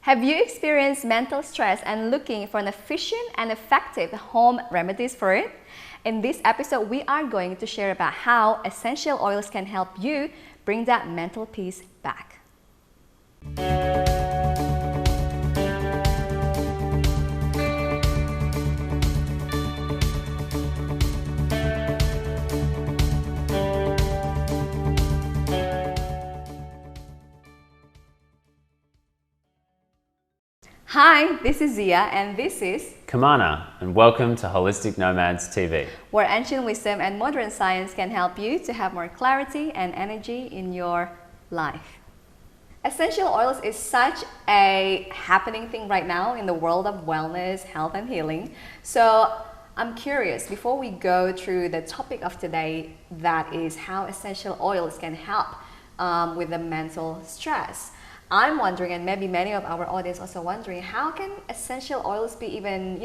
Have you experienced mental stress and looking for an efficient and effective home remedies for it? In this episode, we are going to share about how essential oils can help you bring that mental peace back. Hi, this is Zia and this is Kimmana, and welcome to Holistic Nomads TV, where ancient wisdom and modern science can help you to have more clarity and energy in your life. Essential oils is such a happening thing right now in the world of wellness, health and healing. So I'm curious, before we go through the topic of today, that is how essential oils can help with the mental stress. I'm wondering, and maybe many of our audience also wondering, how can essential oils be even,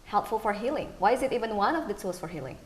helpful for healing? Why is it even one of the tools for healing?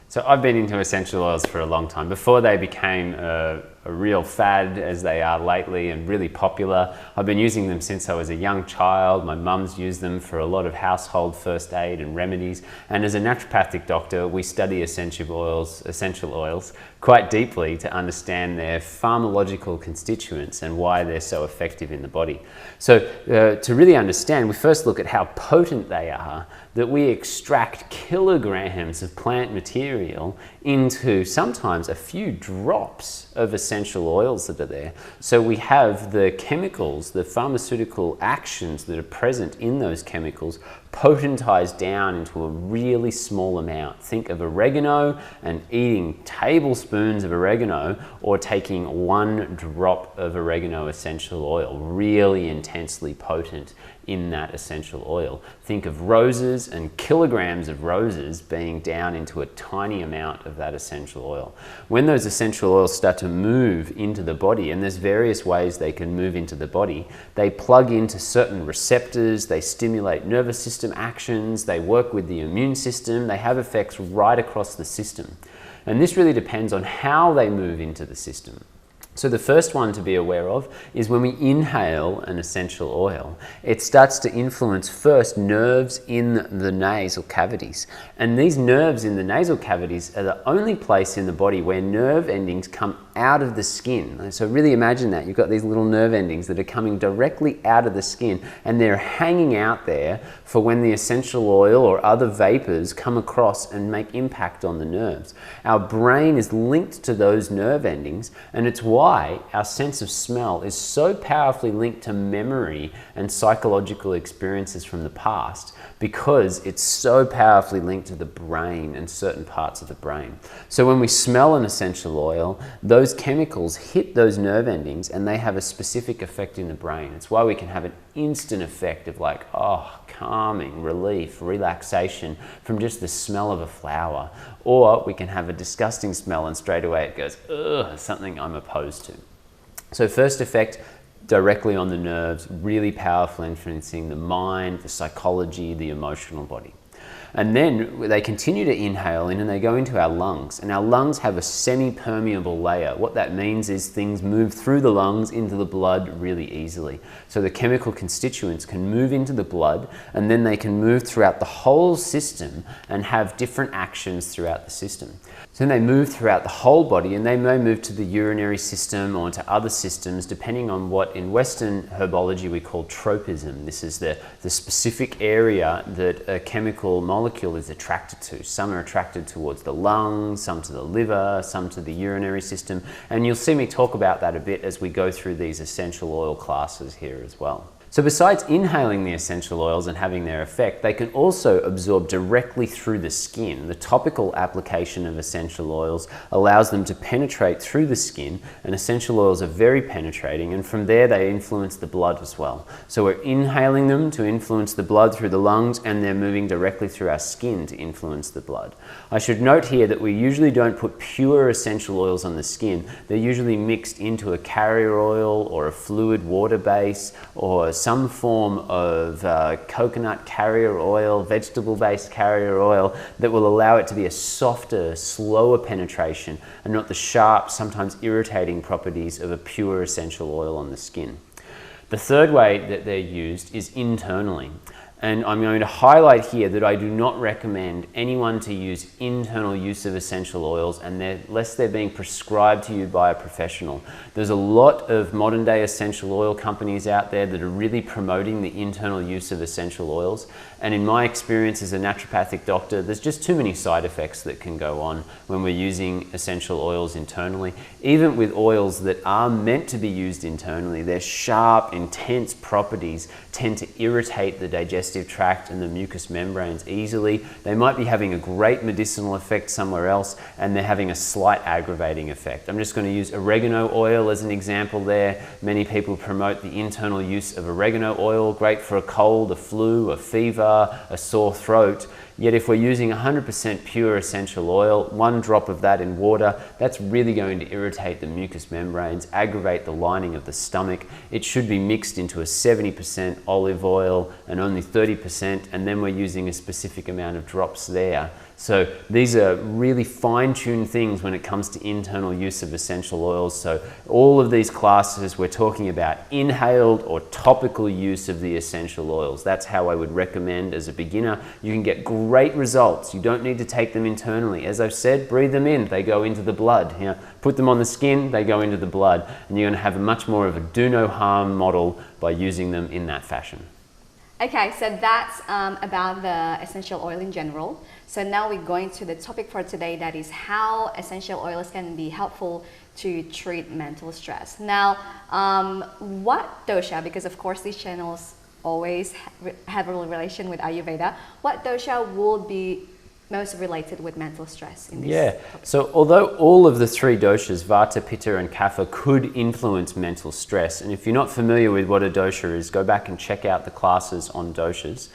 So I've been into essential oils for a long time. Before they became a real fad as they are lately and really popular, I've been using them since I was a young child. My mum's used them for a lot of household first aid and remedies. And as a naturopathic doctor, we study essential oils quite deeply to understand their pharmacological constituents and why they're so effective in the body. So to really understand, we first look at how potent they are, that we extract kilograms of plant material into sometimes a few drops of essential oils that are there. So we have the chemicals, the pharmaceutical actions that are present in those chemicals potentized down into a really small amount. Think of oregano and eating tablespoons of oregano, or taking one drop of oregano essential oil, really intensely potent in that essential oil. Think of roses and kilograms of roses being down into a tiny amount of that essential oil. When those essential oils start to move into the body, and there's various ways they can move into the body, they plug into certain receptors, they stimulate nervous system actions, they work with the immune system, they have effects right across the system. And this really depends on how they move into the system. So the first one to be aware of is when we inhale an essential oil, it starts to influence first nerves in the nasal cavities. And these nerves in the nasal cavities are the only place in the body where nerve endings come out of the skin. So really imagine that. You've got these little nerve endings that are coming directly out of the skin, and they're hanging out there for when the essential oil or other vapors come across and make impact on the nerves. Our brain is linked to those nerve endings, and it's why our sense of smell is so powerfully linked to memory and psychological experiences from the past, because it's so powerfully linked to the brain and certain parts of the brain. So when we smell an essential oil, those chemicals hit those nerve endings and they have a specific effect in the brain. It's why we can have an instant effect of calming, relief, relaxation from just the smell of a flower. Or we can have a disgusting smell and straight away it goes, ugh, something I'm opposed to. So first effect, directly on the nerves, really powerful, influencing the mind, the psychology, the emotional body. And then they continue to inhale in and they go into our lungs. And our lungs have a semi-permeable layer. What that means is things move through the lungs into the blood really easily. So the chemical constituents can move into the blood, and then they can move throughout the whole system and have different actions throughout the system. So then they move throughout the whole body, and they may move to the urinary system or to other systems, depending on what in Western herbology we call tropism. This is the specific area that a chemical molecule is attracted to. Some are attracted towards the lungs, some to the liver, some to the urinary system. And you'll see me talk about that a bit as we go through these essential oil classes here as well. So besides inhaling the essential oils and having their effect, they can also absorb directly through the skin. The topical application of essential oils allows them to penetrate through the skin, and essential oils are very penetrating, and from there they influence the blood as well. So we're inhaling them to influence the blood through the lungs, and they're moving directly through our skin to influence the blood. I should note here that we usually don't put pure essential oils on the skin. They're usually mixed into a carrier oil or a fluid water base or some form of coconut carrier oil, vegetable-based carrier oil that will allow it to be a softer, slower penetration and not the sharp, sometimes irritating properties of a pure essential oil on the skin. The third way that they're used is internally. And I'm going to highlight here that I do not recommend anyone to use internal use of essential oils unless they're being prescribed to you by a professional. There's a lot of modern day essential oil companies out there that are really promoting the internal use of essential oils. And in my experience as a naturopathic doctor, there's just too many side effects that can go on when we're using essential oils internally. Even with oils that are meant to be used internally, their sharp, intense properties tend to irritate the digestive tract and the mucous membranes easily. They might be having a great medicinal effect somewhere else, and they're having a slight aggravating effect. I'm just going to use oregano oil as an example there. Many people promote the internal use of oregano oil, great for a cold, a flu, a fever, a sore throat. Yet if we're using 100% pure essential oil, 1 drop of that in water, that's really going to irritate the mucous membranes, aggravate the lining of the stomach. It should be mixed into a 70% olive oil and only 30%, and then we're using a specific amount of drops there. So these are really fine-tuned things when it comes to internal use of essential oils. So all of these classes, we're talking about inhaled or topical use of the essential oils. That's how I would recommend as a beginner. You can get great results. You don't need to take them internally. As I've said, breathe them in. They go into the blood. You know, put them on the skin, they go into the blood. And you're going to have a much more of a do no harm model by using them in that fashion. Okay, so that's about the essential oil in general. So now we're going to the topic for today, that is how essential oils can be helpful to treat mental stress. Now, what dosha, because of course these channels always have a relation with Ayurveda, what dosha would be most related with mental stress in this topic? So although all of the 3 doshas, Vata, Pitta and Kapha, could influence mental stress, and if you're not familiar with what a dosha is, go back and check out the classes on doshas.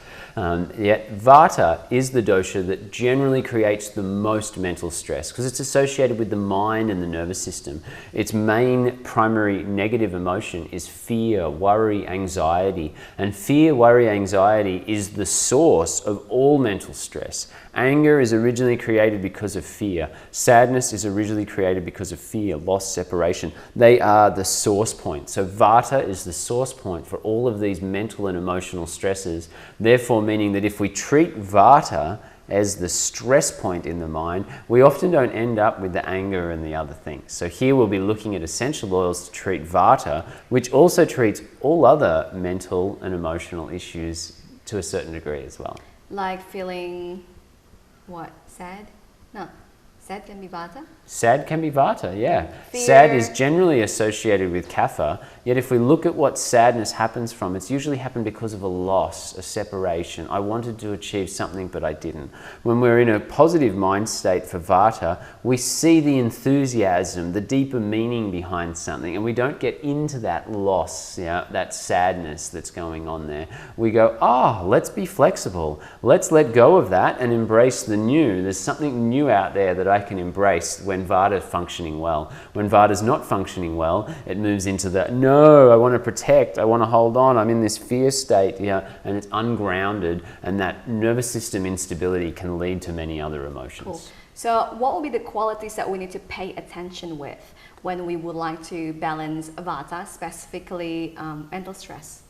Yet Vata is the dosha that generally creates the most mental stress because it's associated with the mind and the nervous system. Its main primary negative emotion is fear, worry, anxiety. And fear, worry, anxiety is the source of all mental stress. Anger is originally created because of fear. Sadness is originally created because of fear, loss, separation. They are the source point. So Vata is the source point for all of these mental and emotional stresses. Therefore, meaning that if we treat Vata as the stress point in the mind, we often don't end up with the anger and the other things. So here we'll be looking at essential oils to treat Vata, which also treats all other mental and emotional issues to a certain degree as well. Like feeling, what, sad? No, sad can be Vata? Sad can be Vata, yeah. Fear. Sad is generally associated with Kapha, yet if we look at what sadness happens from, it's usually happened because of a loss, a separation. I wanted to achieve something, but I didn't. When we're in a positive mind state for Vata, we see the enthusiasm, the deeper meaning behind something, and we don't get into that loss, that sadness that's going on there. We go, let's be flexible. Let's let go of that and embrace the new. There's something new out there that I can embrace when Vata is functioning well. When Vata is not functioning well, it moves into the, no, I want to protect, I want to hold on, I'm in this fear state, and it's ungrounded, and that nervous system instability can lead to many other emotions. Cool. So what will be the qualities that we need to pay attention with when we would like to balance Vata, specifically mental stress?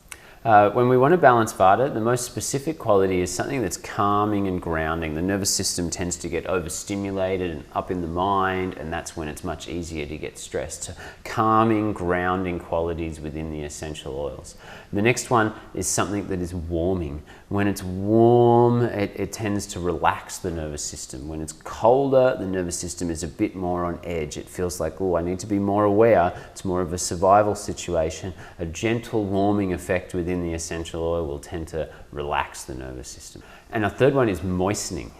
When we want to balance Vata, the most specific quality is something that's calming and grounding. The nervous system tends to get overstimulated and up in the mind, and that's when it's much easier to get stressed. So calming, grounding qualities within the essential oils. The next one is something that is warming. When it's warm, it tends to relax the nervous system. When it's colder, the nervous system is a bit more on edge. It feels like, oh, I need to be more aware. It's more of a survival situation. A gentle warming effect within the essential oil will tend to relax the nervous system. And a third one is moistening.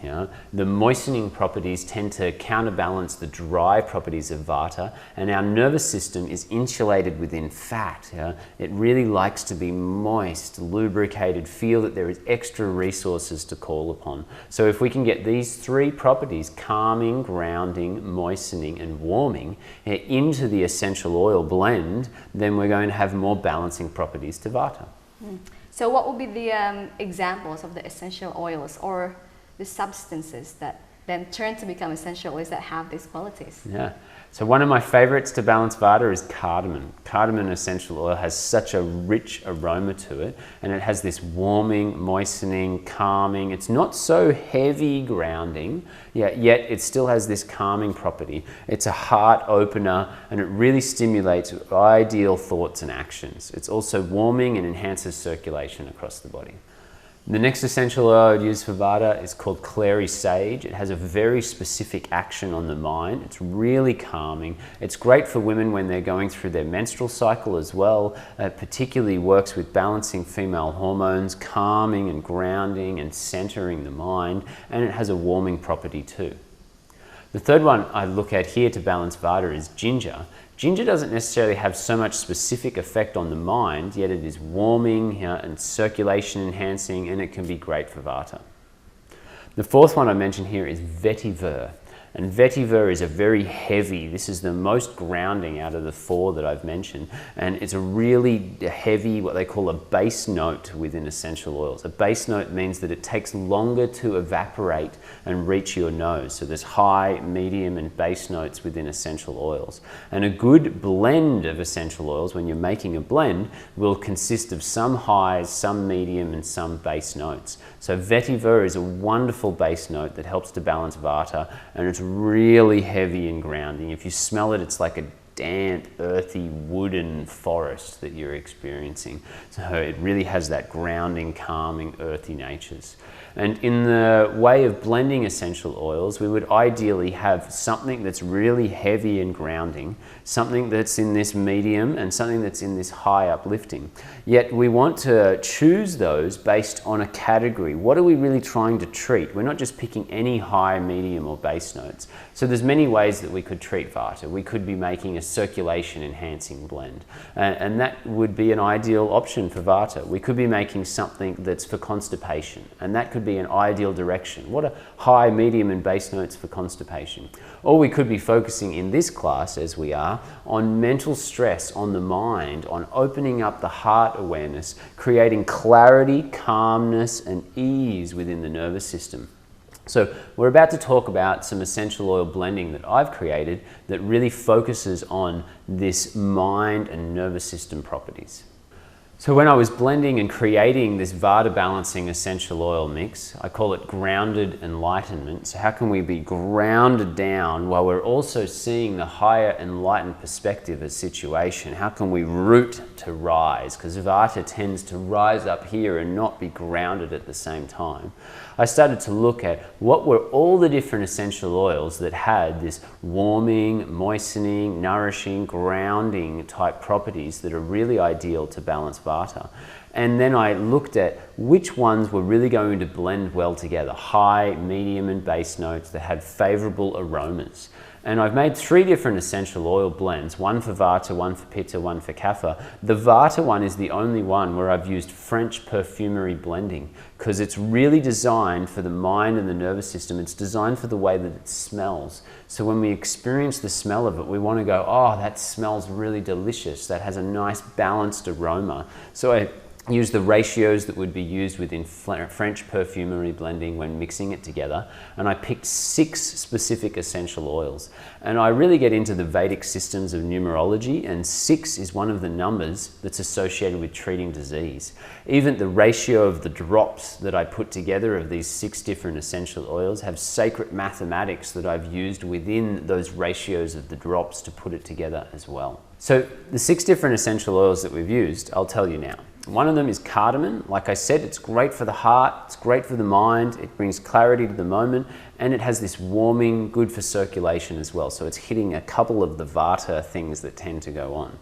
The moistening properties tend to counterbalance the dry properties of Vata, and our nervous system is insulated within fat. It really likes to be moist, lubricated, feel that there is extra resources to call upon. So if we can get these 3 properties, calming, grounding, moistening and warming, into the essential oil blend, then we're going to have more balancing properties to Vata. So what would be the examples of the essential oils or the substances that then turn to become essential oils that have these qualities. Yeah. So one of my favorites to balance Vata is cardamom. Cardamom essential oil has such a rich aroma to it, and it has this warming, moistening, calming. It's not so heavy grounding, yet it still has this calming property. It's a heart opener, and it really stimulates ideal thoughts and actions. It's also warming and enhances circulation across the body. The next essential oil I'd use for Vata is called Clary sage. It has a very specific action on the mind. It's really calming. It's great for women when they're going through their menstrual cycle as well. It particularly works with balancing female hormones, calming and grounding and centering the mind, and it has a warming property too. The third one I look at here to balance Vata is ginger. Ginger doesn't necessarily have so much specific effect on the mind, yet it is warming and circulation enhancing, and it can be great for Vata. The fourth one I mentioned here is vetiver. And vetiver is a very heavy, this is the most grounding out of the four that I've mentioned, and it's a really heavy, what they call a base note within essential oils. A base note means that it takes longer to evaporate and reach your nose. So there's high, medium, and base notes within essential oils. And a good blend of essential oils, when you're making a blend, will consist of some highs, some medium, and some base notes. So vetiver is a wonderful base note that helps to balance Vata, and it's really heavy and grounding. If you smell it, it's like a damp, earthy, wooden forest that you're experiencing. So it really has that grounding, calming, earthy natures. And in the way of blending essential oils, we would ideally have something that's really heavy and grounding, something that's in this medium, and something that's in this high uplifting. Yet we want to choose those based on a category. What are we really trying to treat? We're not just picking any high, medium, or base notes. So there's many ways that we could treat Vata. We could be making a circulation enhancing blend, and that would be an ideal option for Vata. We could be making something that's for constipation, and that could be an ideal direction. What are high, medium, and base notes for constipation? Or we could be focusing in this class, as we are, on mental stress, on the mind, on opening up the heart awareness, creating clarity, calmness, and ease within the nervous system. So we're about to talk about some essential oil blending that I've created that really focuses on this mind and nervous system properties. So when I was blending and creating this Vata balancing essential oil mix, I call it grounded enlightenment. So how can we be grounded down while we're also seeing the higher enlightened perspective of situation? How can we root to rise? Because Vata tends to rise up here and not be grounded at the same time. I started to look at what were all the different essential oils that had this warming, moistening, nourishing, grounding type properties that are really ideal to balance Vata. And then I looked at which ones were really going to blend well together, high, medium, and base notes that had favorable aromas. And I've made 3 different essential oil blends, one for Vata, one for Pitta, one for Kapha. The Vata one is the only one where I've used French perfumery blending because it's really designed for the mind and the nervous system. It's designed for the way that it smells. So when we experience the smell of it, we want to go, oh, that smells really delicious. That has a nice balanced aroma. So I use the ratios that would be used within French perfumery blending when mixing it together, and I picked 6 specific essential oils. And I really get into the Vedic systems of numerology, and 6 is one of the numbers that's associated with treating disease. Even the ratio of the drops that I put together of these 6 different essential oils have sacred mathematics that I've used within those ratios of the drops to put it together as well. So the 6 different essential oils that we've used, I'll tell you now. One of them is cardamom. Like I said, it's great for the heart, it's great for the mind, it brings clarity to the moment, and it has this warming, good for circulation as well. So it's hitting a couple of the Vata things that tend to go on.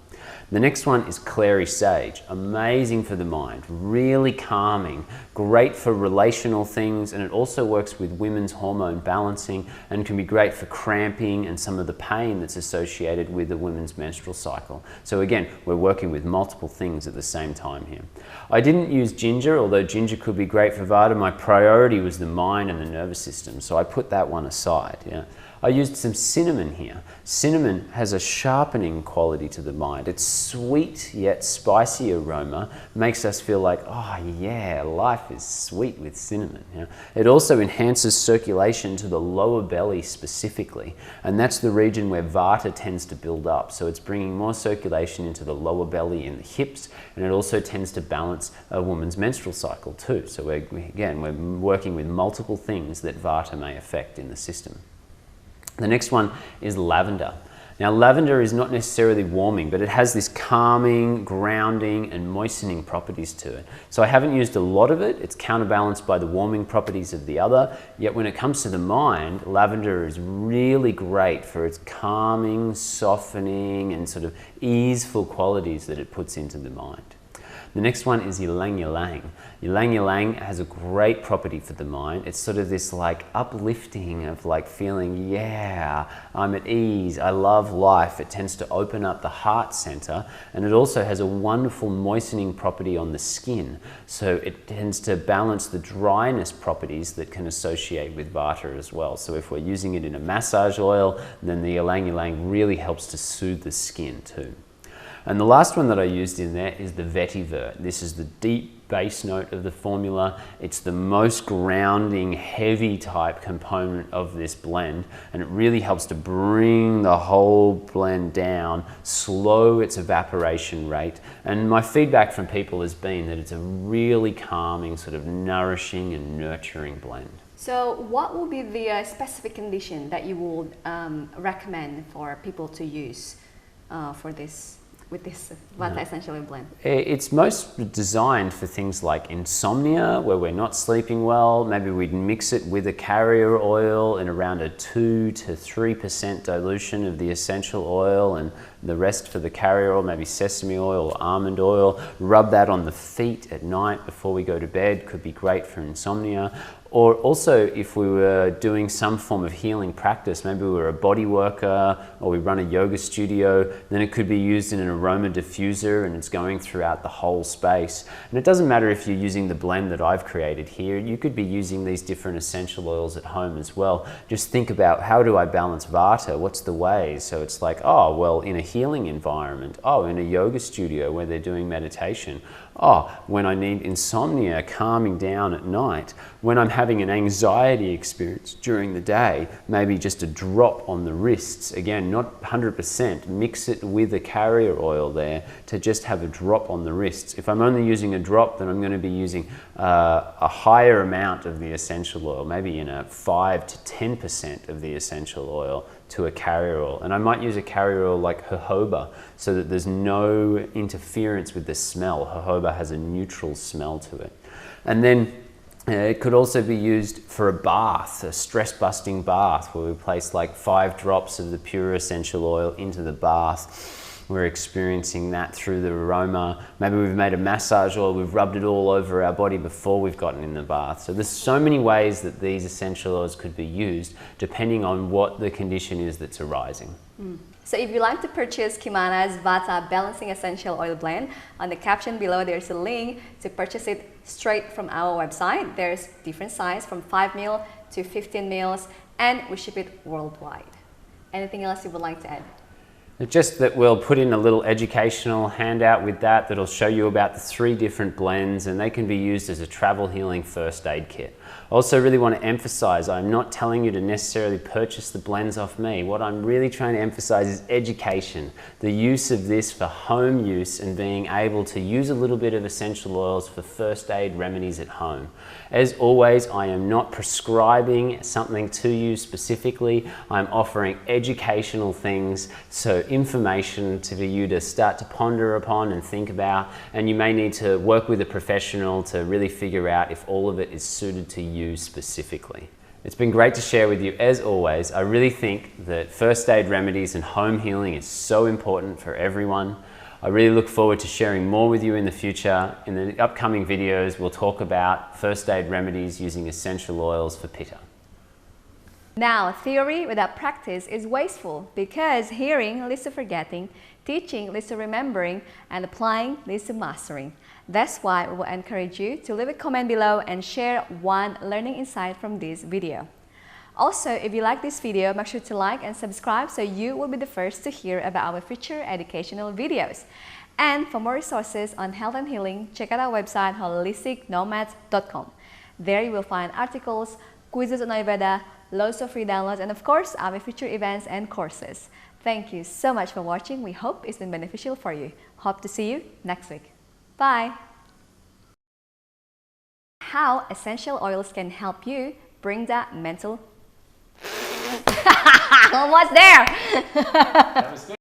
The next one is Clary sage. Amazing for the mind, really calming, great for relational things, and it also works with women's hormone balancing and can be great for cramping and some of the pain that's associated with the women's menstrual cycle. So again, we're working with multiple things at the same time here. I didn't use ginger, although ginger could be great for Vata. My priority was the mind and the nervous system, so I put that one aside. Yeah. I used some cinnamon here. Cinnamon has a sharpening quality to the mind. Its sweet yet spicy aroma makes us feel like, oh yeah, life is sweet with cinnamon. You know? It also enhances circulation to the lower belly specifically, and that's the region where Vata tends to build up. So it's bringing more circulation into the lower belly and the hips, and it also tends to balance a woman's menstrual cycle too. So we're working with multiple things that Vata may affect in the system. The next one is lavender. Now, lavender is not necessarily warming, but it has this calming, grounding, and moistening properties to it. So I haven't used a lot of it. It's counterbalanced by the warming properties of the other. Yet when it comes to the mind, lavender is really great for its calming, softening, and sort of easeful qualities that it puts into the mind. The next one is ylang-ylang. Ylang-ylang has a great property for the mind. It's sort of this like uplifting of like feeling, yeah, I'm at ease, I love life. It tends to open up the heart center, and it also has a wonderful moistening property on the skin. So it tends to balance the dryness properties that can associate with Vata as well. So if we're using it in a massage oil, then the ylang-ylang really helps to soothe the skin too. And the last one that I used in there is the vetiver. This is the deep base note of the formula. It's the most grounding, heavy type component of this blend, and it really helps to bring the whole blend down, slow its evaporation rate. And my feedback from people has been that it's a really calming, sort of nourishing and nurturing blend. So what will be the specific condition that you would recommend for people to use with this Vata essential oil blend? It's most designed for things like insomnia, where we're not sleeping well. Maybe we'd mix it with a carrier oil in around a 2 to 3% dilution of the essential oil, and the rest for the carrier oil, maybe sesame oil or almond oil. Rub that on the feet at night before we go to bed. Could be great for insomnia. Or also, if we were doing some form of healing practice, maybe we were a body worker or we run a yoga studio, then it could be used in an aroma diffuser and it's going throughout the whole space. And it doesn't matter if you're using the blend that I've created here, you could be using these different essential oils at home as well. Just think about, how do I balance Vata? What's the way? So it's like, oh, well, in a healing environment, oh, in a yoga studio where they're doing meditation, oh, when I need insomnia, calming down at night, when I'm having an anxiety experience during the day, maybe just a drop on the wrists. Again, not 100%, mix it with a carrier oil there to just have a drop on the wrists. If I'm only using a drop, then I'm going to be using a higher amount of the essential oil, maybe in a 5 to 10% of the essential oil to a carrier oil. And I might use a carrier oil like jojoba so that there's no interference with the smell. Jojoba has a neutral smell to it. And then it could also be used for a bath, a stress-busting bath, where we place like 5 drops of the pure essential oil into the bath. We're experiencing that through the aroma. Maybe we've made a massage oil, we've rubbed it all over our body before we've gotten in the bath. So there's so many ways that these essential oils could be used depending on what the condition is that's arising. So if you'd like to purchase Kimmana's Vata Balancing Essential Oil Blend, on the caption below there's a link to purchase it straight from our website. There's different size from 5 ml to 15 ml, and we ship it worldwide. Anything else you would like to add? Just that we'll put in a little educational handout with that that'll show you about the 3 different blends, and they can be used as a travel healing first aid kit. I also really want to emphasize, I'm not telling you to necessarily purchase the blends off me. What I'm really trying to emphasize is education, the use of this for home use and being able to use a little bit of essential oils for first aid remedies at home. As always, I am not prescribing something to you specifically. I'm offering educational things, so information for you to start to ponder upon and think about, and you may need to work with a professional to really figure out if all of it is suited to you specifically. It's been great to share with you as always. I really think that first aid remedies and home healing is so important for everyone. I really look forward to sharing more with you in the future. In the upcoming videos, we'll talk about first aid remedies using essential oils for pitta. Now, theory without practice is wasteful, because hearing leads to forgetting, teaching leads to remembering, and applying leads to mastering. That's why we will encourage you to leave a comment below and share one learning insight from this video. Also, if you like this video, make sure to like and subscribe so you will be the first to hear about our future educational videos. And for more resources on health and healing, check out our website holisticnomads.com. There you will find articles, quizzes on Ayurveda, loads of free downloads, and of course, our future events and courses. Thank you so much for watching. We hope it's been beneficial for you. Hope to see you next week. Bye! How essential oils can help you bring that mental... Almost there!